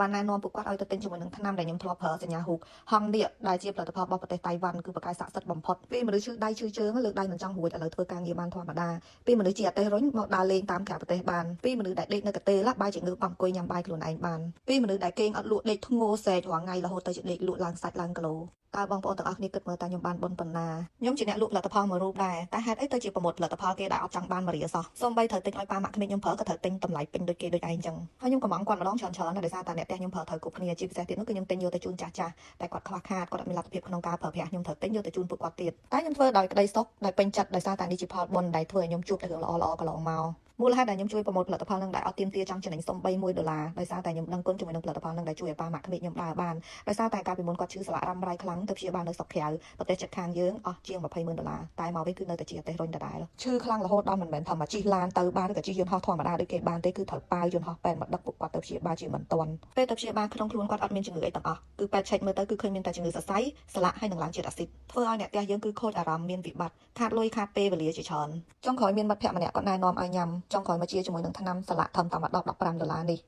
បានណែនាំពួកគាត់ឲ្យទៅទិញជាមួយនឹងថ្នាំដែលខ្ញុំធ្លាប់ប្រើសញ្ញាហូបហងនេះដែលជាផលិតផលរបស់ប្រទេសតៃវ៉ាន់គឺប្រកាសស័ក្តិសិទ្ធិបំផុតពីមនុស្សឈឺដៃឈឺជើងលើកដៃមិនចង់រួចឥឡូវធ្វើការងារបានធម្មតាពីមនុស្សជាអទេសរុញមកដើរលេងតាមក្រៅប្រទេសបានពីមនុស្សដែលដេកនៅកទេឡាបាយជាងើបអង្គុយញ៉ាំបាយខ្លួនឯងបានពីមនុស្សដែលគេងអត់លក់ដេកធ្ងោសេករាល់ថ្ងៃរហូតទៅជាដេកលក់ឡើងសាច់ឡើងគីឡូតើបងប្អូនទាំងអស់គ្នាគិតមើលតើខ្ញុំបានបុណ្យប៉ុណ្ណាខ្ញុំជាអ្នកលក់ផលិតផលមួយរូបដែរតែហេតុអីទៅជាប្រមូលផលិតផលគេដែលអត់ចង់បានមួយរៀលសោះសូម្បីត្រូវទិញឲ្យប៉ាម៉ាក់ក្មេកខ្ញុំប្រើក៏ត្រូវទិញតម្លៃពេញដូចគេដូចឯងចឹងហើយខ្ញុំកំងគាត់ម្ដងច្រើនណាស់ដោយសារតែអ្នកផ្ទះខ្ញុំប្រើត្រូវគ្រប់គ្នាជាពិសេសទៀតនោះគឺខ្ញុំទិញយកទៅជូនចាស់តែគាត់ខ្វះខាតគាត់អត់មានលទ្ធភាពក្នុងការប្រើប្រាស់ខ្ញុំត្រូវទិញយកទៅជូនពួកគាត់ទៀតតែខ្ញុំធ្វើដោយក្តីសុខដោយពេញចិត្តដោយសារតែនេះជាផលបុណ្យដែលធ្វើឲ្យខ្ញុំជួបតែរឿងល្អៗកន្លងមកមូលហេតុដែលខ្ញុំជួយប្រមូលផលិតផលនឹងដែលអត់ទាមទារចង់ចំណេញសំបី$1ដោយសារតែខ្ញុំដឹងគុណជាមួយនឹងផលិតផលនឹងដែលជួយឲ្យប៉ាម៉ាក់ក្មេកខ្ញុំដើរបានដោយសារតែកាលពីមុនគាត់ឈឺសន្លាក់រ៉ាំរ៉ៃខ្លាំងទៅព្យាបាលនៅស្រុកក្រៅប្រទេសជិតខាងយើងអស់ជាង$200,000តែមកវិញគឺនៅតែជាអទេសរុញដដែលឈឺខ្លាំងរហូតដល់មិនមែនថាមកជិះឡានទៅបានឬក៏ជិះយន្តហោះធម្មតាដូចគេបានទេគឺត្រូវប៉ាវយន្តហោះពេទ្យមកដឹកពួកគាត់ទៅព្យាបាលជាមិនទាន់ពេលទៅព្យាបាលក្នុងខ្លួនគាត់អត់មានជំងឺអីទាំងអស់គឺពេទ្យឆែកមើលទៅគឺឃើញមានតែជំងឺសរសៃសន្លាក់ហើយនឹងឡើងជាតិអាស៊ីតធ្វើឲ្យអ្នកផ្ទះយើងគឺខូចអារម្មណ៍មានវិបត្តិខាតលុយខាតពេលវេលាជាច្រើនចុងក្រោយមានមិត្តភក្តិម្នាក់គាត់ណែនាំឲ្យញ៉ាំចុងក្រោយមកជាជាមួយនឹងថ្នាំសន្លាក់ធំតាម$10-15នេះ